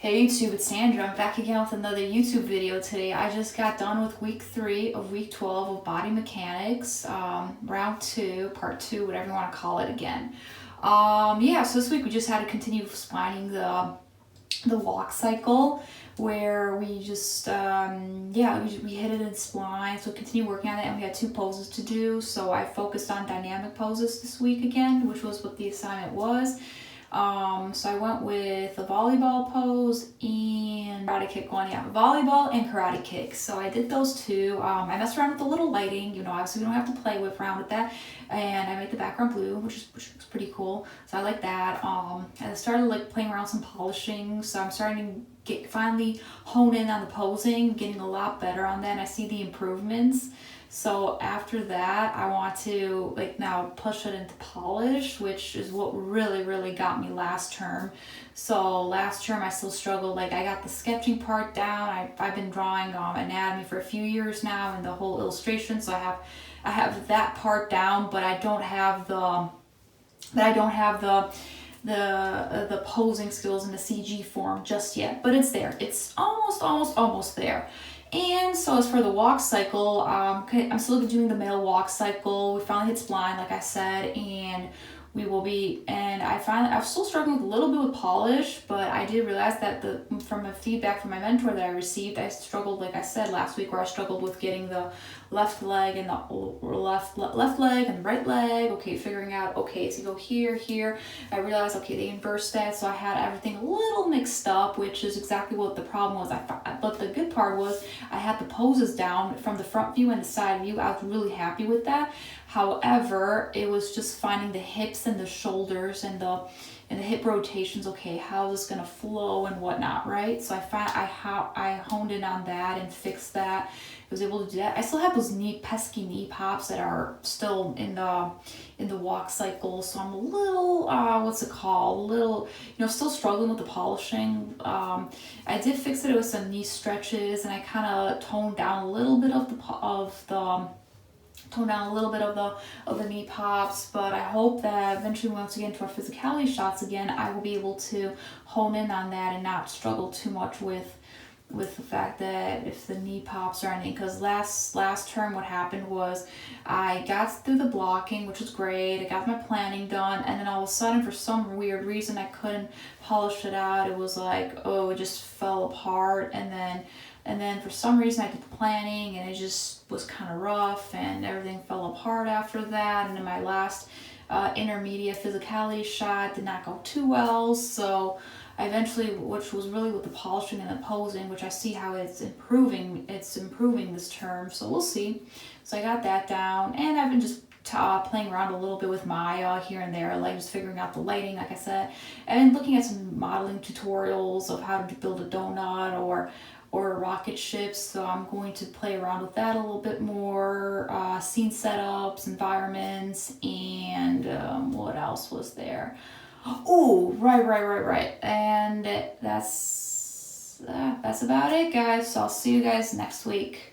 Hey YouTube, it's Sandra. I'm back again with another YouTube video today. I just got done with week 3 of week 12 of body mechanics, round 2, part 2, whatever you want to call it again. Yeah, so this week we just had to continue splining the walk cycle where we just, we hit it in spline, so continue working on it, and we had 2 poses to do. So I focused on dynamic poses this week again, which was what the assignment was. So I went with a volleyball pose and karate kick one. Yeah, volleyball and karate kick. So I did those 2. I messed around with the little lighting. Obviously we don't have to play around with that. And I made the background blue, which was pretty cool. So I like that. I started playing around some polishing. So I'm starting to finally hone in on the posing, getting a lot better on that. And I see the improvements. So after that, I want to now push it into polish, which is what really got me last term. So last term I still struggled. I got the sketching part down. I've been drawing anatomy for a few years now, and the whole illustration. So I have that part down, but I don't have the posing skills in the CG form just yet. But it's there. It's almost there. And so as for the walk cycle, I'm still doing the male walk cycle. We finally hit spline, like I said, and we will be, and I'm still struggling with a little bit with polish, but I did realize that from the feedback from my mentor that I received, I struggled, like I said last week, where I struggled with getting the left leg and the left leg and the right leg. Okay, figuring out, okay, so go here. I realized, okay, they inversed that, so I had everything a little mixed up, which is exactly what the problem was. But the good part was I had the poses down from the front view and the side view. I was really happy with that. However, it was just finding the hips and the shoulders and the hip rotations. Okay, how is this gonna flow and whatnot, right? So I honed in on that and fixed that. I was able to do that. I still have those pesky knee pops that are still in the walk cycle. So I'm a little still struggling with the polishing. I did fix it with some knee stretches, and I kind of toned down a little bit of the knee pops, but I hope that eventually once we get into our physicality shots again, I will be able to hone in on that and not struggle too much with the fact that if the knee pops or anything. Because last term what happened was I got through the blocking, which was great. I got my planning done, and then all of a sudden, for some weird reason, I couldn't polish it out. It was it just fell apart, and then for some reason I did the planning and it just was kind of rough and everything fell apart after that. And then my last intermediate physicality shot did not go too well. So I eventually, which was really with the polishing and the posing, which I see how it's improving this term. So we'll see. So I got that down, and I've been just playing around a little bit with Maya here and there, just figuring out the lighting, like I said, and looking at some modeling tutorials of how to build a donut or rocket ships. So I'm going to play around with that a little bit more, scene setups, environments, and what else was there? Oh, right. And that's about it, guys. So I'll see you guys next week.